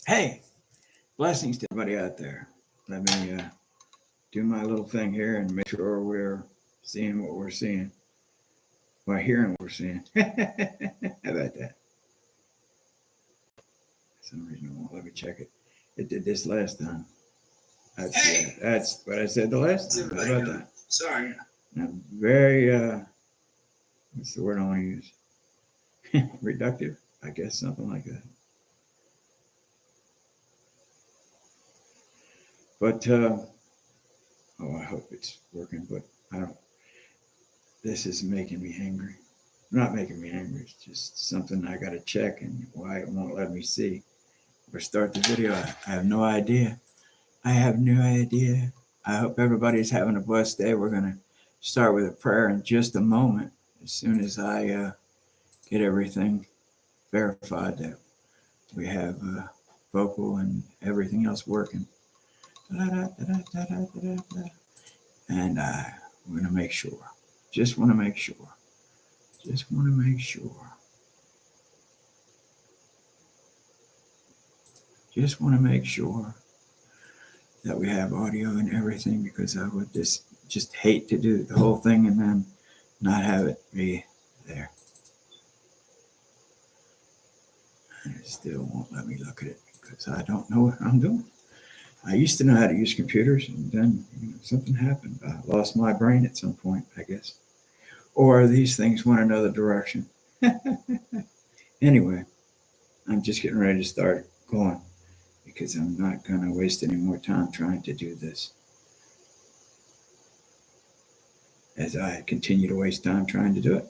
Hey, blessings to everybody out there. Let me do my little thing here and make sure we're seeing what we're seeing. We're hearing what we're seeing. How about that? For some reason it won't let me check it. It did this last time. That's what I said the last time. How about that? Sorry. I'm very, what's the word I want to use? Reductive, I guess, something like that. But, I hope it's working, but I don't. This is making me angry. Not making me angry. It's just something I got to check and why it won't let me see or start the video. I have no idea. I have no idea. I hope everybody's having a blessed day. We're going to start with a prayer in just a moment as soon as I get everything verified that we have vocal and everything else working. And we're going to make sure. Just want to make sure. Just want to make sure. Just want to make sure that we have audio and everything, because I would just hate to do the whole thing and then not have it be there. And it still won't let me look at it because I don't know what I'm doing. I used to know how to use computers, and then something happened. I lost my brain at some point, I guess. Or these things went another direction. Anyway, I'm just getting ready to start going because I'm not going to waste any more time trying to do this. As I continue to waste time trying to do it.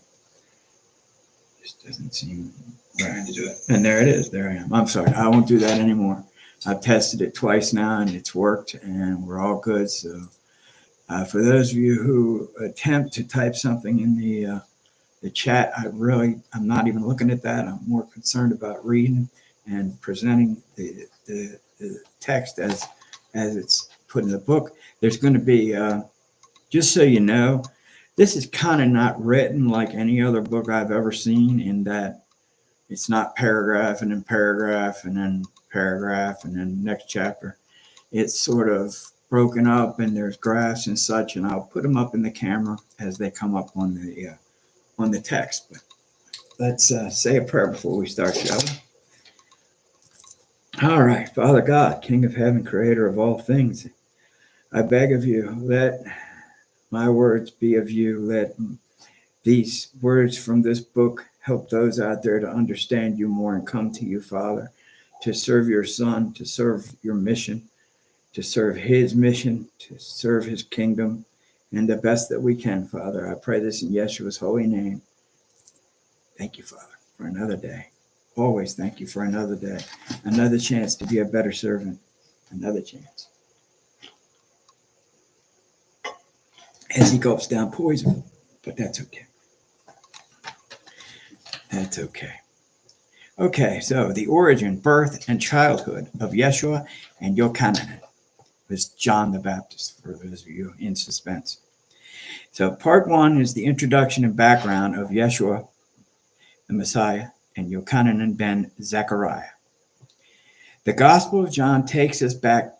Just doesn't seem Trying to do it. And there it is. There I am. I'm sorry. I won't do that anymore. I've tested it twice now and it's worked and we're all good. So for those of you who attempt to type something in the chat, I'm not even looking at that. I'm more concerned about reading and presenting the text as it's put in the book. There's going to be, just so you know, this is kind of not written like any other book I've ever seen, in that it's not paragraph and then paragraph and then paragraph and then next chapter. It's sort of broken up and there's graphs and such, and I'll put them up in the camera as they come up on the text. But let's say a prayer before we start, shall we? All right, Father God, King of heaven, creator of all things, I beg of you, let my words be of you. Let these words from this book help those out there to understand you more and come to you, Father, to serve your Son, to serve your mission, to serve his mission, to serve his kingdom, and the best that we can, Father. I pray this in Yeshua's holy name. Thank you, Father, for another day. Always thank you for another day, another chance to be a better servant, another chance. As he gulps down poison, but that's okay. That's okay. Okay, so the origin, birth, and childhood of Yeshua and Yochanan was John the Baptist, for those of you in suspense. So part one is the introduction and background of Yeshua, the Messiah, and Yochanan ben Zcharyah. The Gospel of John takes us back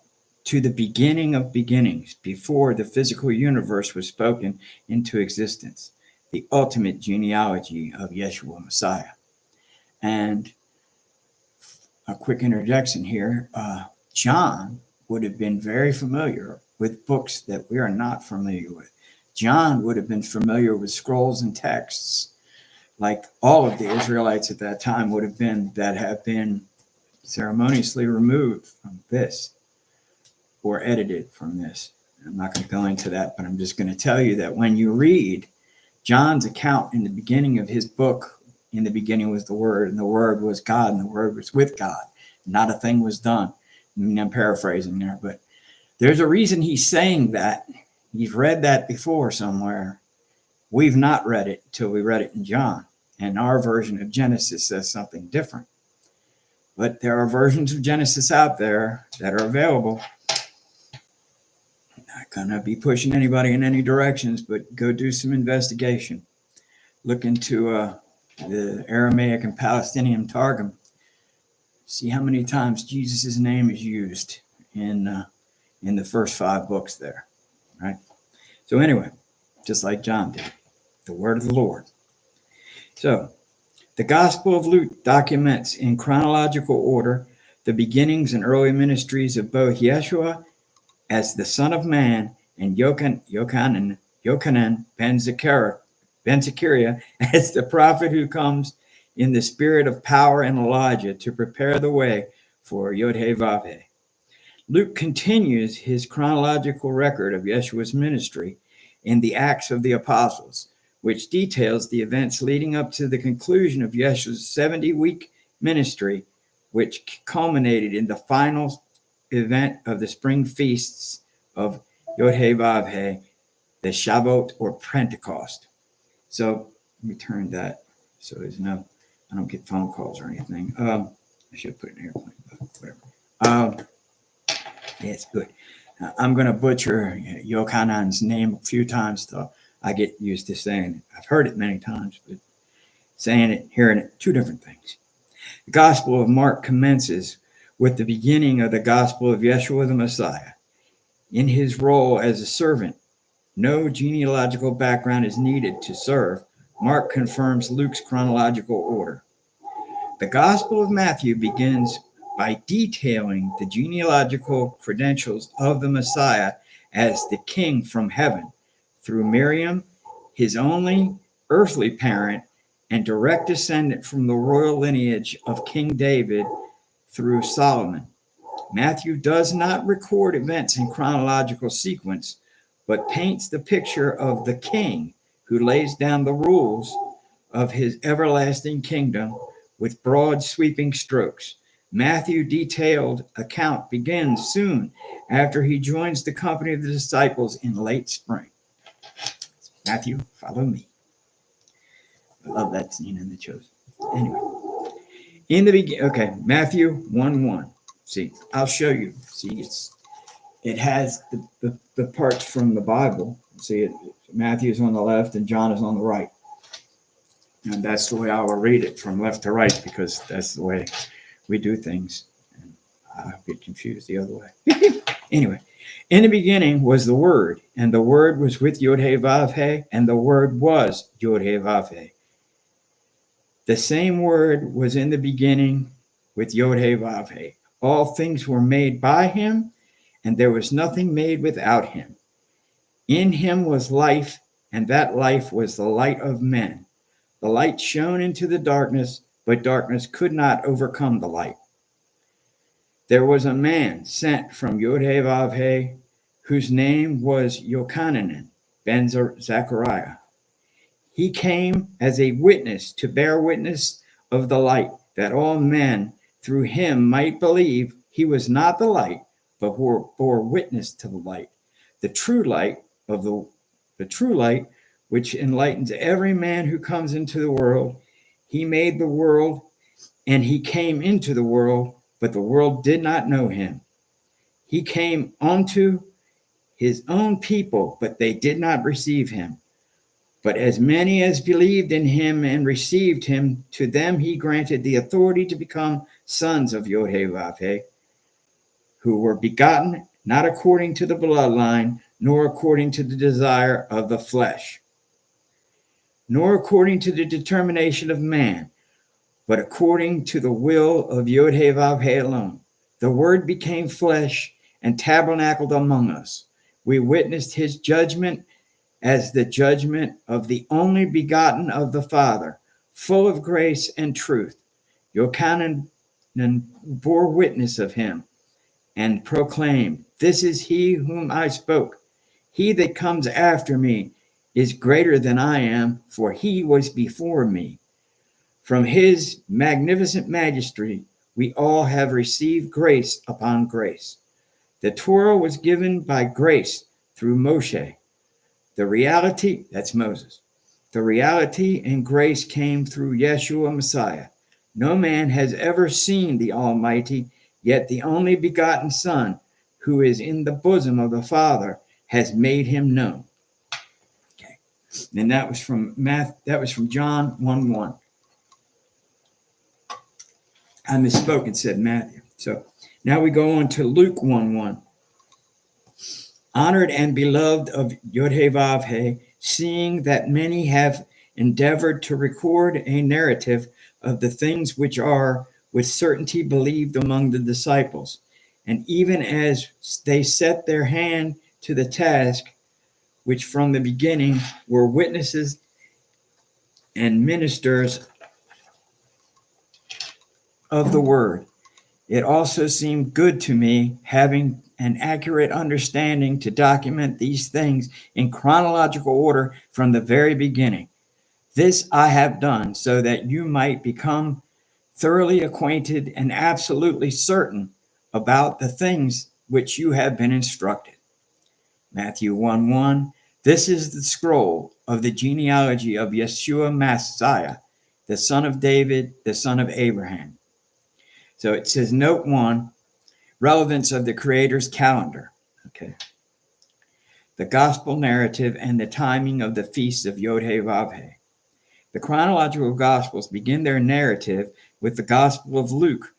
to the beginning of beginnings, before the physical universe was spoken into existence, the ultimate genealogy of Yeshua Messiah. And a quick interjection here, John would have been very familiar with books that we are not familiar with. John would have been familiar with scrolls and texts, like all of the Israelites at that time would have been, that have been ceremoniously removed from this or edited from this. I'm not going to go into that, but I'm just going to tell you that when you read John's account in the beginning of his book, in the beginning was the Word, and the Word was God, and the Word was with God. Not a thing was done. I mean, I'm paraphrasing there, but there's a reason he's saying that. You've read that before somewhere. We've not read it until we read it in John. And our version of Genesis says something different. But there are versions of Genesis out there that are available. I'm not going to be pushing anybody in any directions, but go do some investigation. Look into the Aramaic and Palestinian Targum. See how many times Jesus' name is used in the first 5 books there, right? So anyway, just like John did, the word of the Lord. So the Gospel of Luke documents in chronological order the beginnings and early ministries of both Yeshua as the Son of Man and Yochanan ben Zcharyah as the prophet who comes in the spirit of power and Elijah to prepare the way for Yod-Heh-Vav-Heh. Luke continues his chronological record of Yeshua's ministry in the Acts of the Apostles, which details the events leading up to the conclusion of Yeshua's 70-week ministry, which culminated in the final event of the spring feasts of Yod-Heh-Vav-Heh, the Shavuot or Pentecost. So let me turn that so there's no, I don't get phone calls or anything. I should put it in airplane, but whatever. Yeah, it's good. I'm going to butcher Yochanan's name a few times, though I get used to saying it. I've heard it many times, but saying it, hearing it, 2 different things. The Gospel of Mark commences with the beginning of the Gospel of Yeshua the Messiah. In his role as a servant, no genealogical background is needed to serve. Mark confirms Luke's chronological order. The Gospel of Matthew begins by detailing the genealogical credentials of the Messiah as the King from heaven through Miriam, his only earthly parent and direct descendant from the royal lineage of King David through Solomon. Matthew does not record events in chronological sequence, but paints the picture of the king who lays down the rules of his everlasting kingdom with broad sweeping strokes. Matthew's detailed account begins soon after he joins the company of the disciples in late spring. Matthew, follow me. I love that scene in The Chosen. Anyway, in the beginning, okay, Matthew 1:1. See, I'll show you. See, it has the parts from the Bible. See, Matthew is on the left and John is on the right. And that's the way I will read it, from left to right, because that's the way we do things. And I get confused the other way. Anyway, in the beginning was the Word, and the Word was with Yod-Heh-Vav-Heh, and the Word was Yod-Heh-Vav-Heh. The same Word was in the beginning with Yod-Heh-Vav-Heh. All things were made by him, and there was nothing made without him. In him was life, and that life was the light of men. The light shone into the darkness, but darkness could not overcome the light. There was a man sent from Yod-Heh-Vav-Heh, whose name was Yochanan ben Zcharyah. He came as a witness to bear witness of the light, that all men through him might believe. He was not the light, but bore witness to the light, the true light of the true light, which enlightens every man who comes into the world. He made the world, and he came into the world, but the world did not know him. He came unto his own people, but they did not receive him. But as many as believed in him and received him, to them he granted the authority to become sons of Yod-Heh-Vav-Heh, who were begotten not according to the bloodline, nor according to the desire of the flesh, nor according to the determination of man, but according to the will of Yod-Heh-Vav-Heh alone. The Word became flesh and tabernacled among us. We witnessed his judgment as the judgment of the only begotten of the Father, full of grace and truth. Yochanan bore witness of him and proclaimed, "This is he whom I spoke. He that comes after me is greater than I am, for he was before me." From his magnificent majesty, we all have received grace upon grace. The Torah was given by grace through Moshe. The reality, that's Moses. The reality and grace came through Yeshua Messiah. No man has ever seen the Almighty, yet the only begotten Son, who is in the bosom of the Father, has made him known. Okay. And that was from John 1:1. I misspoke and said Matthew. So now we go on to Luke 1:1. Honored and beloved of Yod-Heh-Vav-Heh, seeing that many have endeavored to record a narrative of the things which are with certainty believed among the disciples, and even as they set their hand to the task, which from the beginning were witnesses and ministers of the word. It also seemed good to me, having an accurate understanding, to document these things in chronological order from the very beginning. This I have done so that you might become thoroughly acquainted and absolutely certain about the things which you have been instructed. Matthew 1:1. This is the scroll of the genealogy of Yeshua Messiah, the son of David, the son of Abraham. So it says, note 1, relevance of the Creator's calendar. Okay. The gospel narrative and the timing of the feasts of Yod-Heh-Vav-Heh. The chronological gospels begin their narrative with the Gospel of Luke,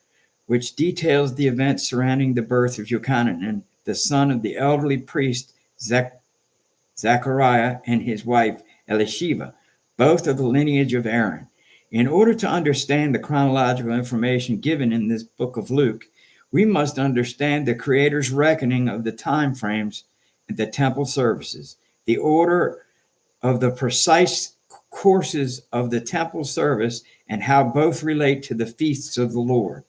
which details the events surrounding the birth of Yochanan, the son of the elderly priest Zcharyah, and his wife Elisheva, both of the lineage of Aaron. In order to understand the chronological information given in this book of Luke, we must understand the Creator's reckoning of the time frames and the temple services, the order of the precise courses of the temple service, and how both relate to the feasts of the Lord.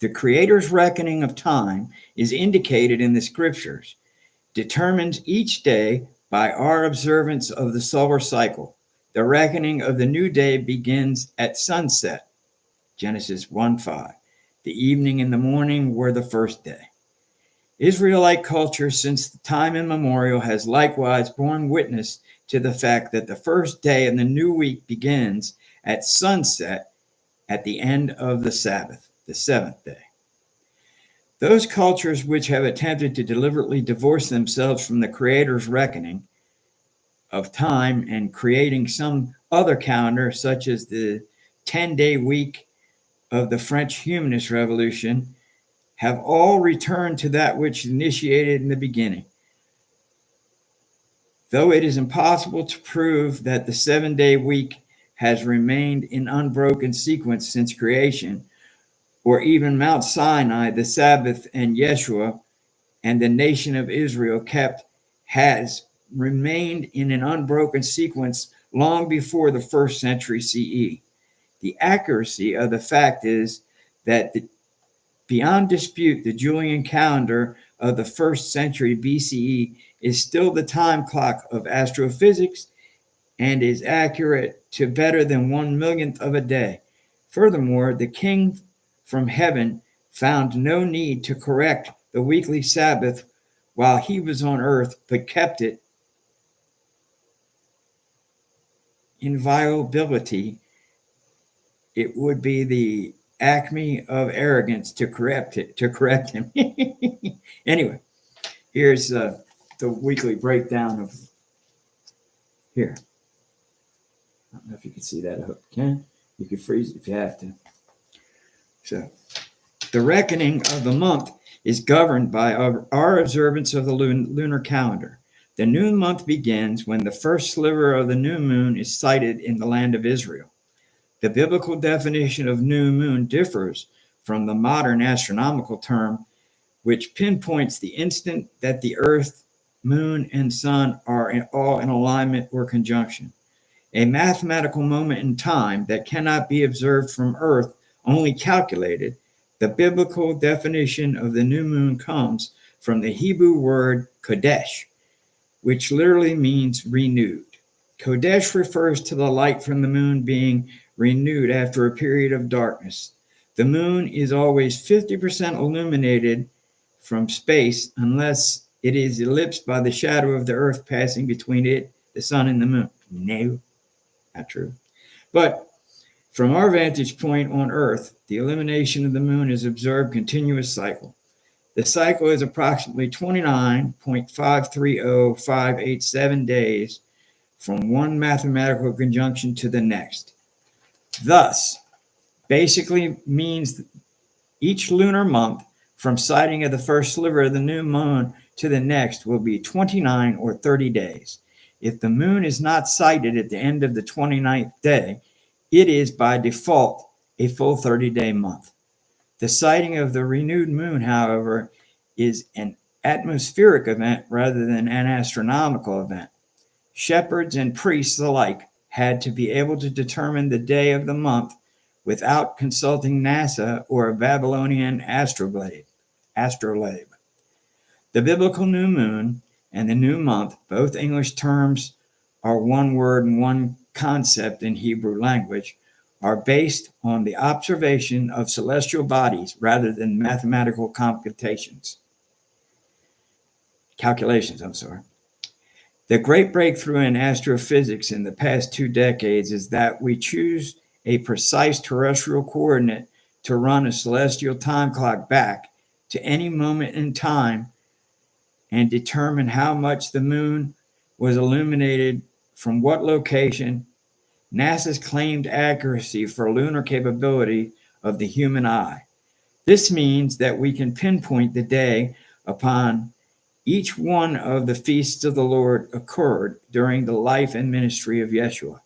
The Creator's reckoning of time is indicated in the scriptures, determines each day by our observance of the solar cycle. The reckoning of the new day begins at sunset, Genesis 1:5. The evening and the morning were the first day. Israelite culture since the time immemorial has likewise borne witness to the fact that the first day of the new week begins at sunset at the end of the Sabbath, the seventh day. Those cultures which have attempted to deliberately divorce themselves from the Creator's reckoning of time and creating some other calendar, such as the 10-day week of the French Humanist Revolution, have all returned to that which initiated in the beginning. Though it is impossible to prove that the 7-day week has remained in unbroken sequence since creation, or even Mount Sinai, the Sabbath, and Yeshua, and the nation of Israel has remained in an unbroken sequence long before the 1st century CE. The accuracy of the fact is that beyond dispute, the Julian calendar of the 1st century BCE is still the time clock of astrophysics and is accurate to better than 1/millionth of a day. Furthermore, the King from heaven found no need to correct the weekly Sabbath while he was on earth, but kept it inviolability. It would be the acme of arrogance to correct him. Anyway, here's the weekly breakdown of here. I don't know if you can see that. I hope you can. You can freeze it if you have to. So the reckoning of the month is governed by our observance of the lunar calendar. The new month begins when the first sliver of the new moon is sighted in the land of Israel. The biblical definition of new moon differs from the modern astronomical term, which pinpoints the instant that the earth, moon, and sun are all in alignment or conjunction. A mathematical moment in time that cannot be observed from earth, only calculated. The biblical definition of the new moon comes from the Hebrew word Kodesh, which literally means renewed. Kodesh refers to the light from the moon being renewed after a period of darkness. The moon is always 50% illuminated from space unless it is eclipsed by the shadow of the earth passing between it, the sun, and the moon. No, not true. But from our vantage point on earth, the illumination of the moon is observed continuous cycle. The cycle is approximately 29.530587 days from one mathematical conjunction to the next. Thus, basically means each lunar month from sighting of the first sliver of the new moon to the next will be 29 or 30 days. If the moon is not sighted at the end of the 29th day, it is by default a full 30-day month. The sighting of the renewed moon, however, is an atmospheric event rather than an astronomical event. Shepherds and priests alike had to be able to determine the day of the month without consulting NASA or a Babylonian astrolabe. The biblical new moon and the new month, both English terms are one word and one concept in Hebrew language, are based on the observation of celestial bodies rather than mathematical calculations. The great breakthrough in astrophysics in the past 2 decades is that we choose a precise terrestrial coordinate to run a celestial time clock back to any moment in time and determine how much the moon was illuminated from what location. NASA's claimed accuracy for lunar capability of the human eye. This means that we can pinpoint the day upon each one of the feasts of the Lord occurred during the life and ministry of Yeshua.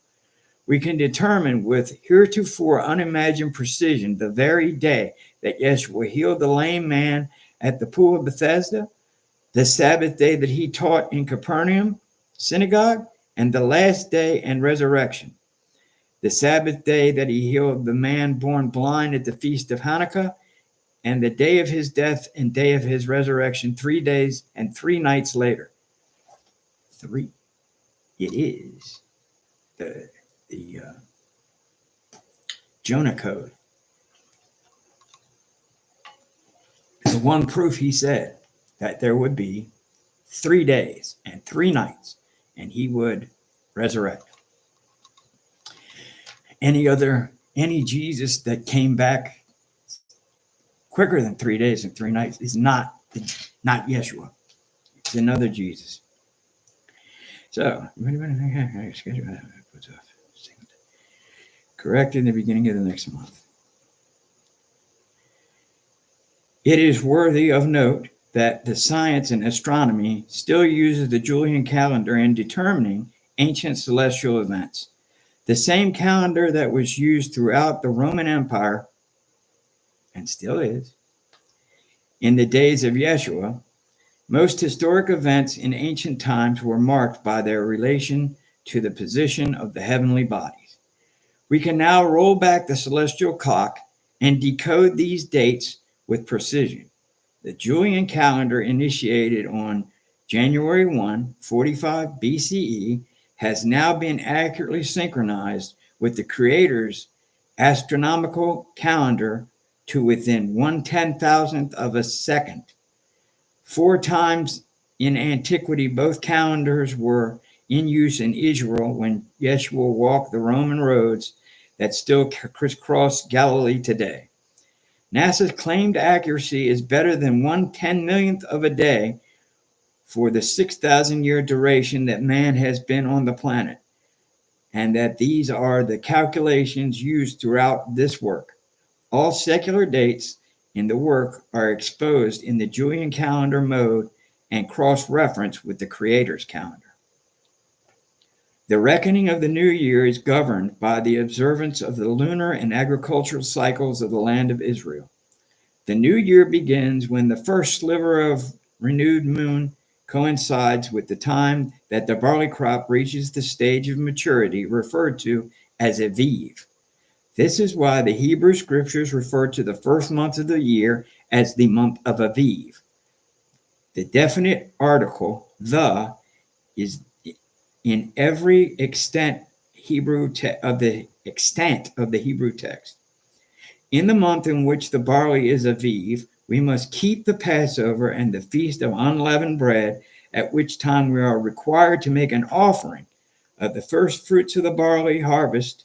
We can determine with heretofore unimagined precision the very day that Yeshua healed the lame man at the pool of Bethesda, the Sabbath day that he taught in Capernaum synagogue, and the last day and resurrection. The Sabbath day that he healed the man born blind at the feast of Hanukkah, and the day of his death and day of his resurrection, 3 days and 3 nights later. It is the Jonah code. The one proof he said that there would be 3 days and 3 nights, and he would resurrect. Any Jesus that came back quicker than 3 days and 3 nights is not Yeshua. It's another Jesus. So, correct in the beginning of the next month. It is worthy of note that the science and astronomy still uses the Julian calendar in determining ancient celestial events. The same calendar that was used throughout the Roman Empire, and still is, in the days of Yeshua. Most historic events in ancient times were marked by their relation to the position of the heavenly bodies. We can now roll back the celestial clock and decode these dates with precision. The Julian calendar, initiated on January 1, 45 BCE, has now been accurately synchronized with the Creator's astronomical calendar to within 1/10,000th of a second. 4 times in antiquity, both calendars were in use in Israel when Yeshua walked the Roman roads that still crisscross Galilee today. NASA's claimed accuracy is better than 1/10,000,000th of a day for the 6,000-year duration that man has been on the planet, and that these are the calculations used throughout this work. All secular dates in the work are exposed in the Julian calendar mode and cross-referenced with the Creator's calendar. The reckoning of the new year is governed by the observance of the lunar and agricultural cycles of the land of Israel. The new year begins when the first sliver of renewed moon coincides with the time that the barley crop reaches the stage of maturity, referred to as Aviv. This is why the Hebrew scriptures refer to the first month of the year as the month of Aviv. The definite article, the, is in every extent of the Hebrew text. In the month in which the barley is Aviv, we must keep the Passover and the Feast of Unleavened Bread, at which time we are required to make an offering of the first fruits of the barley harvest,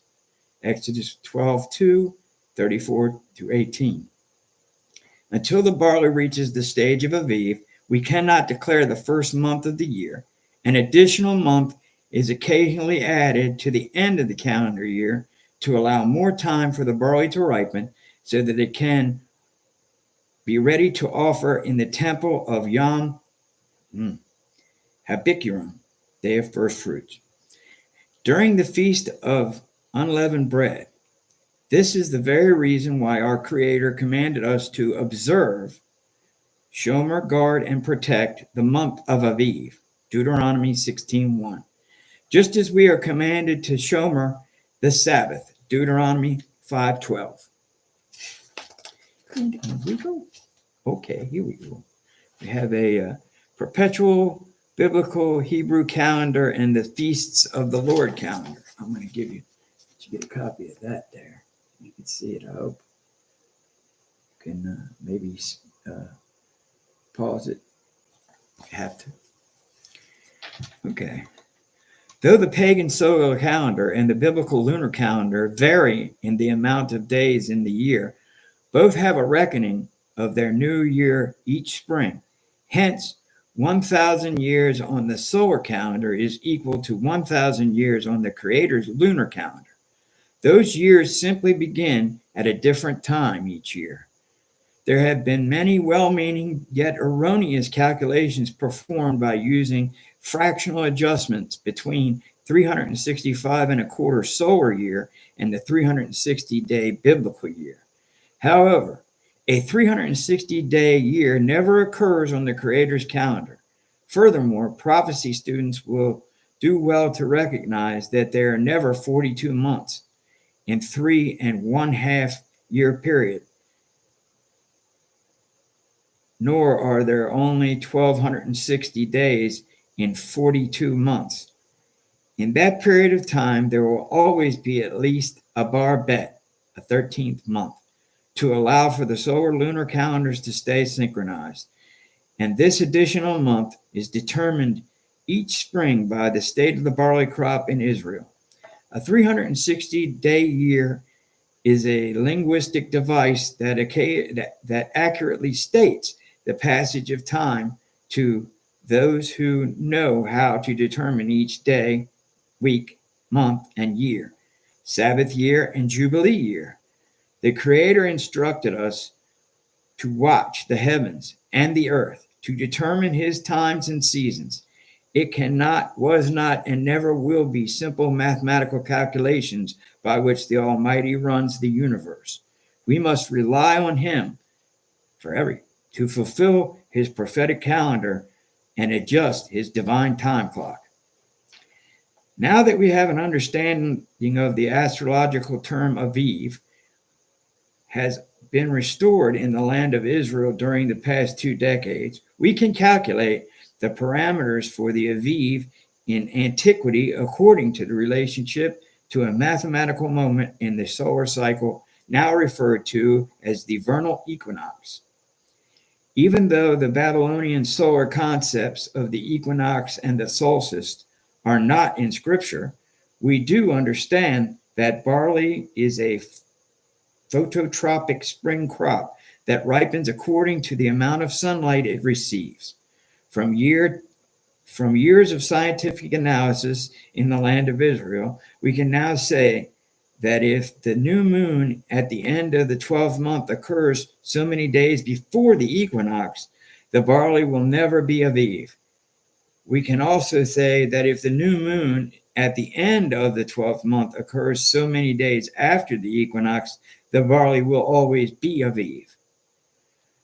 Exodus 12:2, 34-18. Until the barley reaches the stage of Aviv, we cannot declare the first month of the year. An additional month is occasionally added to the end of the calendar year to allow more time for the barley to ripen so that it can be ready to offer in the temple of Yom Habikurim, Day of First Fruits. During the Feast of Unleavened Bread, this is the very reason why our Creator commanded us to observe, shomer, guard, and protect the month of Aviv, Deuteronomy 16:1. Just as we are commanded to shomer the Sabbath, Deuteronomy 5:12. And we go. Okay, here we go. We have a perpetual biblical Hebrew calendar and the Feasts of the Lord calendar. I'm going to give you, get a copy of that there. You can see it, I hope. You can maybe pause it. You have to. Okay. Though the pagan solar calendar and the biblical lunar calendar vary in the amount of days in the year, both have a reckoning of their new year each spring. Hence, 1,000 years on the solar calendar is equal to 1,000 years on the Creator's lunar calendar. Those years simply begin at a different time each year. There have been many well-meaning yet erroneous calculations performed by using fractional adjustments between 365 and a quarter solar year and the 360-day biblical year. However, a 360-day year never occurs on the Creator's calendar. Furthermore, prophecy students will do well to recognize that there are never 42 months in 3.5 year period, nor are there only 1,260 days in 42 months. In that period of time, there will always be at least a bar bet, a 13th month, to allow for the solar lunar calendars to stay synchronized. And this additional month is determined each spring by the state of the barley crop in Israel. A 360-day year is a linguistic device that accurately states the passage of time to those who know how to determine each day, week, month, and year, Sabbath year, and Jubilee year. The Creator instructed us to watch the heavens and the earth, to determine his times and seasons. It cannot, was not, and never will be simple mathematical calculations by which the Almighty runs the universe. We must rely on him to fulfill his prophetic calendar and adjust his divine time clock. Now that we have an understanding of the astrological term Aviv has been restored in the land of Israel during the past 2 decades, we can calculate the parameters for the Aviv in antiquity according to the relationship to a mathematical moment in the solar cycle, now referred to as the vernal equinox. Even though the Babylonian solar concepts of the equinox and the solstice are not in Scripture, we do understand that barley is a phototropic spring crop that ripens according to the amount of sunlight it receives. From years of scientific analysis in the land of Israel, we can now say that if the new moon at the end of the 12th month occurs so many days before the equinox, the barley will never be Aviv. We can also say that if the new moon at the end of the 12th month occurs so many days after the equinox, the barley will always be Aviv.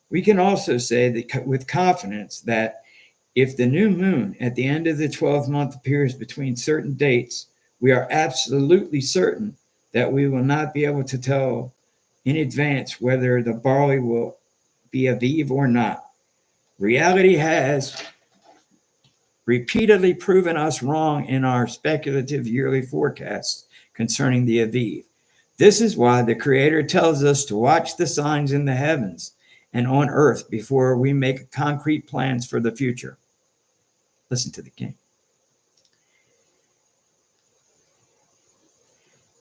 We can also say that with confidence that if the new moon at the end of the 12th month appears between certain dates, we are absolutely certain that we will not be able to tell in advance whether the barley will be Aviv or not. Reality has repeatedly proven us wrong in our speculative yearly forecasts concerning the Aviv. This is why the Creator tells us to watch the signs in the heavens and on earth before we make concrete plans for the future. Listen to the king.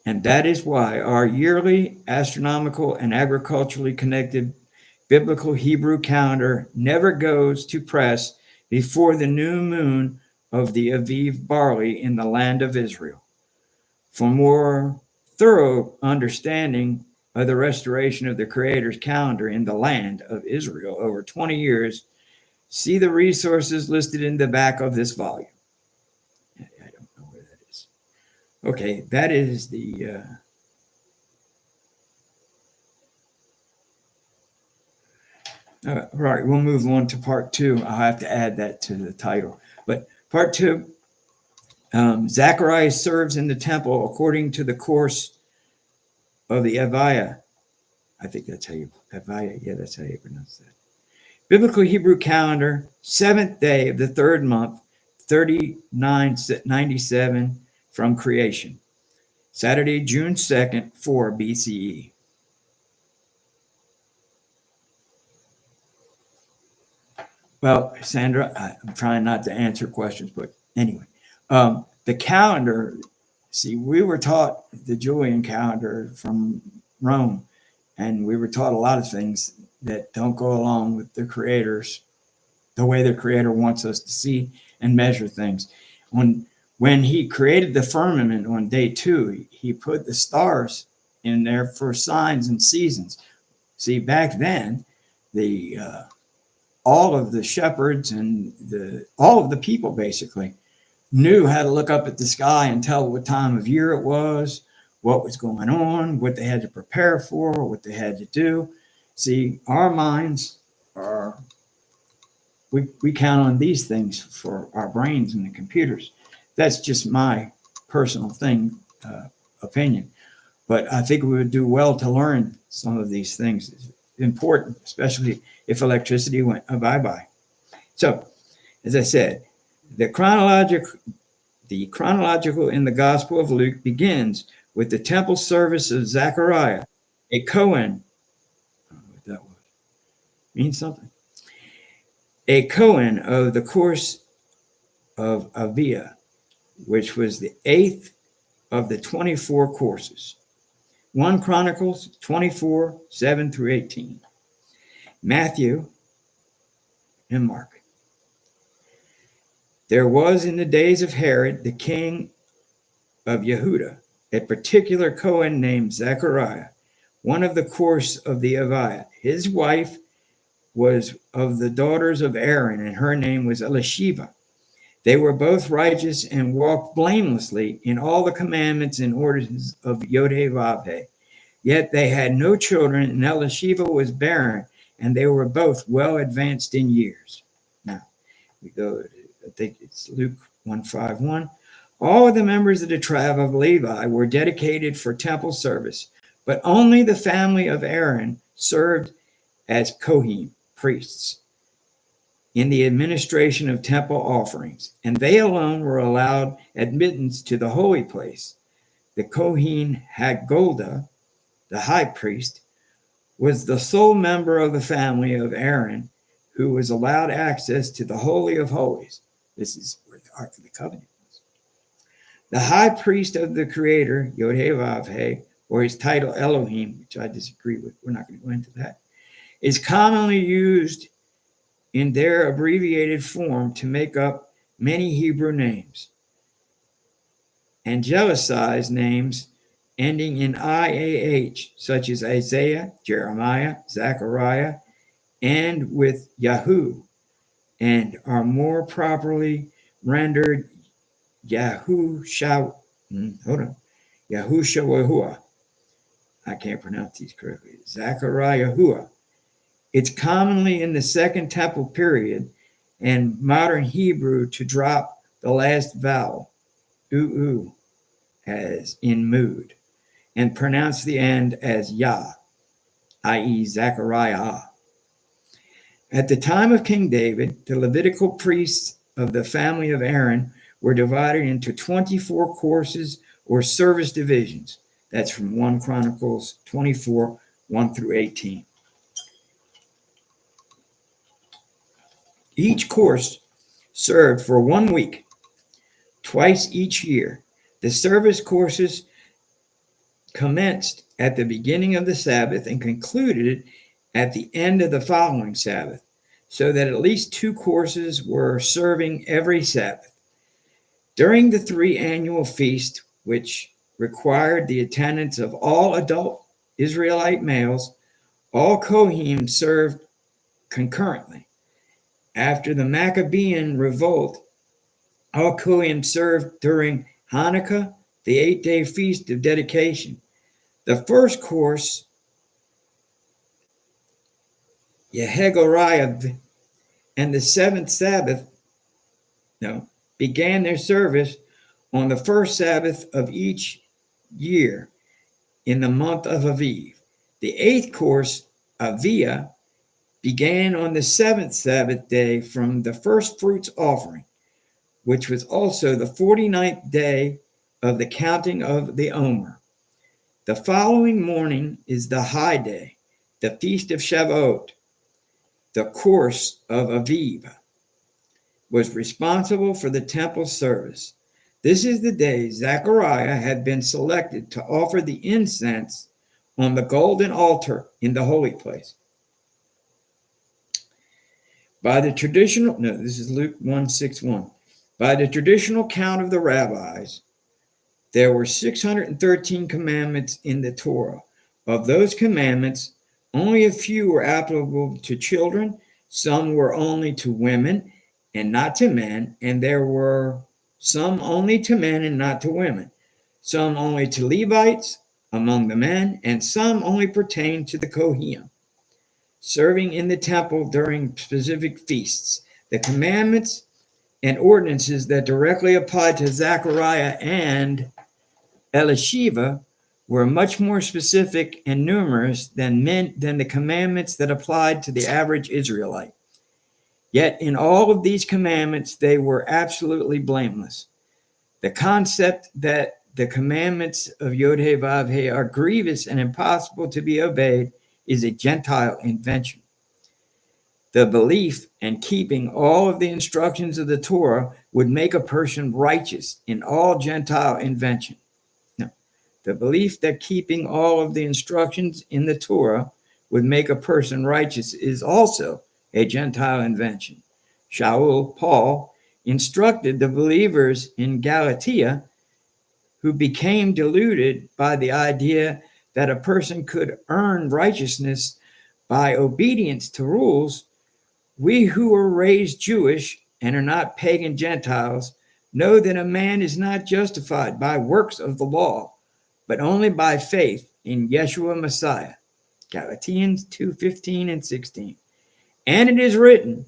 And that is why our yearly astronomical and agriculturally connected biblical Hebrew calendar never goes to press before the new moon of the Aviv barley in the land of Israel. For more thorough understanding of the restoration of the Creator's calendar in the land of Israel over 20 years, see the resources listed in the back of this volume. I don't know where that is. Okay, that is the... right, we'll move on to part 2. I'll have to add that to the title. But part 2, Zcharyah serves in the temple according to the course of the Aviah. I think that's how you, Aviah, yeah, that's how you pronounce that. Biblical Hebrew calendar, 7th day of the 3rd month, 3997 from creation. Saturday, June 2nd, 4 BCE. Well, Sandra, I'm trying not to answer questions, but anyway, the calendar, see, we were taught the Julian calendar from Rome, and we were taught a lot of things that don't go along with the way the Creator wants us to see and measure things. When he created the firmament on day 2, he put the stars in there for signs and seasons. See, back then, all of the shepherds and all of the people basically knew how to look up at the sky and tell what time of year it was, what was going on, what they had to prepare for, what they had to do. See, our minds are, we count on these things for our brains and the computers. That's just my personal opinion. But I think we would do well to learn some of these things. It's important, especially if electricity went bye-bye. So, as I said, the chronological in the Gospel of Luke begins with the temple service of Zcharyah, a Cohen. I don't know what that was. Means something. A Cohen of the course of Aviah, which was the 8th of the 24 courses. 1 Chronicles 24, 7 through 18. Matthew and Mark. There was in the days of Herod, the king of Yehuda, a particular Cohen named Zcharyah, one of the course of the Aviah. His wife was of the daughters of Aaron, and her name was Elisheva. They were both righteous and walked blamelessly in all the commandments and orders of Yochanan. Yet they had no children, and Elisheva was barren, and they were both well advanced in years. Now, we go, I think it's Luke 1:5-1. All of the members of the tribe of Levi were dedicated for temple service, but only the family of Aaron served as Kohen, priests, in the administration of temple offerings, and they alone were allowed admittance to the holy place. The Kohen Hagoldah, the high priest, was the sole member of the family of Aaron who was allowed access to the Holy of Holies. This is where the Ark of the Covenant was. The high priest of the Creator, Yod-Heh-Vav-Heh, or his title Elohim, which I disagree with, we're not going to go into that, is commonly used in their abbreviated form to make up many Hebrew names. Angelicized names ending in IAH, such as Isaiah, Jeremiah, Zechariah, and with Yahu, and are more properly rendered Yahushua. Yahushua. I can't pronounce these correctly. Zechariah. It's commonly in the Second Temple period and modern Hebrew to drop the last vowel, as in mood, and pronounce the end as Yah, i.e. Zechariah. At the time of King David, the Levitical priests of the family of Aaron were divided into 24 courses or service divisions. That's from 1 Chronicles 24, 1 through 18. Each course served for 1 week, twice each year. The service courses commenced at the beginning of the Sabbath and concluded at the end of the following Sabbath, so that at least 2 courses were serving every Sabbath. During the 3 annual feasts, which required the attendance of all adult Israelite males. All Kohanim served concurrently. After the Maccabean revolt, all Kohanim served during Hanukkah, the 8-day feast of dedication. The first course, Zcharyah, and the seventh Sabbath, began their service on the first Sabbath of each year in the month of Aviv. The eighth course, Aviyah, began on the seventh Sabbath day from the first fruits offering, which was also the 49th day of the counting of the Omer. The following morning is the high day, the feast of Shavuot. The course of Aviv was responsible for the temple service. This is the day Zcharyah had been selected to offer the incense on the golden altar in the holy place. By the traditional, this is Luke 1:6-1. By the traditional count of the rabbis, there were 613 commandments in the Torah. Of those commandments, only a few were applicable to children, some were only to women and not to men, and there were some only to men and not to women, some only to Levites among the men, and some only pertained to the Kohanim, serving in the temple during specific feasts. The commandments and ordinances that directly applied to Zcharyah and Elisheva were much more specific and numerous than the commandments that applied to the average Israelite. Yet in all of these commandments, they were absolutely blameless. The concept that the commandments of Yod-Heh-Vav-Heh are grievous and impossible to be obeyed is a Gentile invention. The belief and keeping all of the instructions of the Torah would make a person righteous in all Gentile invention. No, the belief that keeping all of the instructions in the Torah would make a person righteous is also a Gentile invention. Shaul, Paul, instructed the believers in Galatia who became deluded by the idea that a person could earn righteousness by obedience to rules. We who are raised Jewish and are not pagan Gentiles know that a man is not justified by works of the law, but only by faith in Yeshua Messiah. Galatians 2:15-16. And it is written,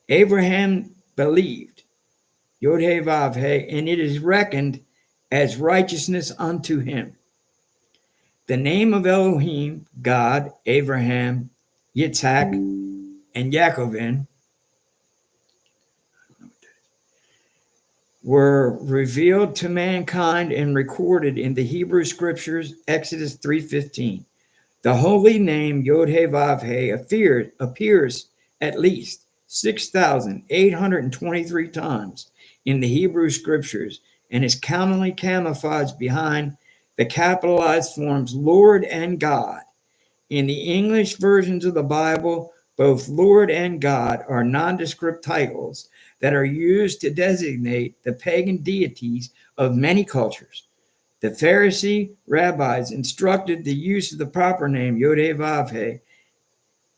Abraham believed, Yod-Heh-Vav-Heh, and it is reckoned as righteousness unto him. The name of Elohim, God, Abraham, Yitzhak, and Yaakov were revealed to mankind and recorded in the Hebrew scriptures, Exodus 3:15. The holy name Yod-Heh-Vav-Heh appears at least 6,823 times in the Hebrew scriptures and is commonly camouflaged behind the capitalized forms Lord and God. In the English versions of the Bible, both Lord and God are nondescript titles that are used to designate the pagan deities of many cultures. The Pharisee rabbis instructed the use of the proper name Yod-Heh-Vav-Heh,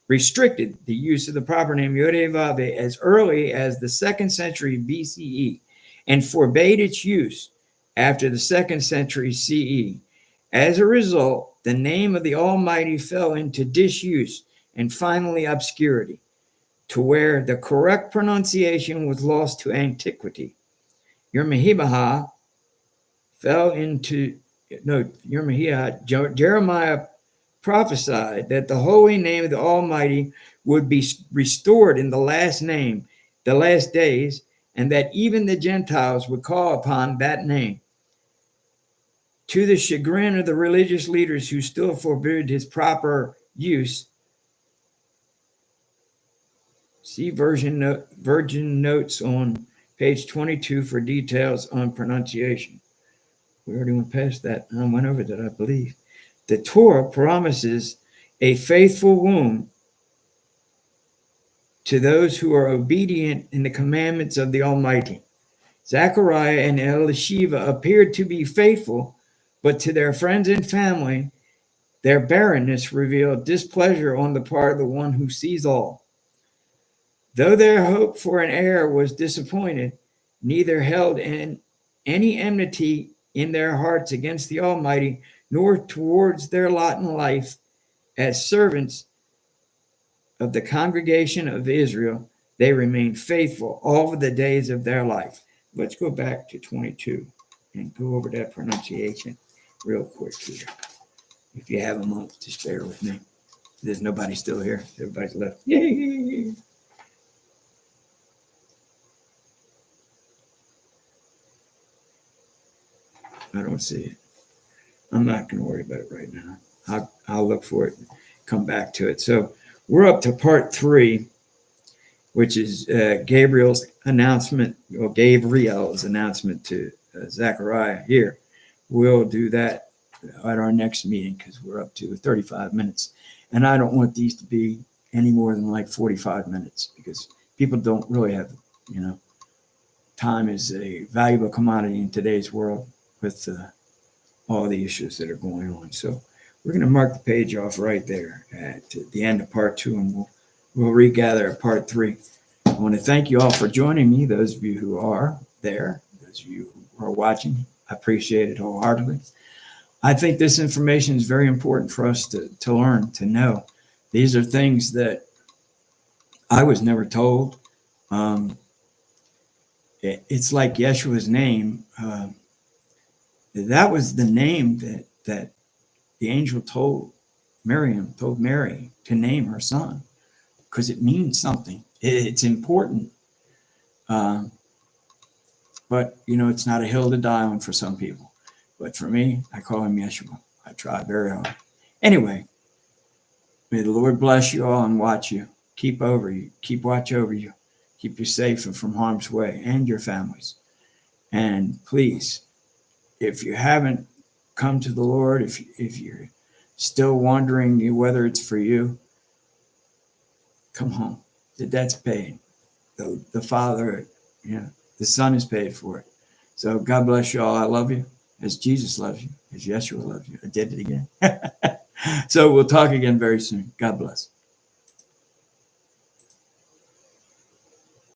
restricted the use of the proper name Yod-Heh-Vav-Heh as early as the 2nd century BCE and forbade its use after the 2nd century CE. As a result, the name of the Almighty fell into disuse and finally obscurity, to where the correct pronunciation was lost to antiquity. Jeremiah prophesied that the holy name of the Almighty would be restored in the last days, and that even the Gentiles would call upon that name. To the chagrin of the religious leaders who still forbid his proper use, see Virgin Notes on page 22 for details on pronunciation. We already went past that. I went over that, I believe. The Torah promises a faithful womb to those who are obedient in the commandments of the Almighty. Zcharyah and Elisheva appeared to be faithful, but to their friends and family, their barrenness revealed displeasure on the part of the one who sees all. Though their hope for an heir was disappointed, neither held any enmity in their hearts against the Almighty, nor towards their lot in life as servants of the congregation of Israel. They remained faithful all of the days of their life. Let's go back to 22 and go over that pronunciation real quick here. If you have a moment, just bear with me. There's nobody still here. Everybody's left. Yay! I don't see it. I'm not going to worry about it right now. I'll look for it and come back to it. So we're up to part 3, which is Gabriel's announcement to Zcharyah here. We'll do that at our next meeting because we're up to 35 minutes. And I don't want these to be any more than like 45 minutes because people don't really have, time is a valuable commodity in today's world with all the issues that are going on. So we're going to mark the page off right there at the end of part 2, and we'll regather at part 3. I want to thank you all for joining me, those of you who are there, those of you who are watching. I appreciate it wholeheartedly. I think this information is very important for us to learn, to know. These are things that I was never told. It's like Yeshua's name. That was the name that the angel told Mary to name her son, because it means something. It's important. But, it's not a hill to die on for some people. But for me, I call him Yeshua. I try very hard. Anyway, may the Lord bless you all and watch you. Keep watch over you. Keep you safe and from harm's way and your families. And please, if you haven't come to the Lord, if you're still wondering whether it's for you, come home. The debt's paid. The Father, the Son is paid for it. So God bless you all. I love you as Jesus loves you, as Yeshua loves you. I did it again. So we'll talk again very soon. God bless.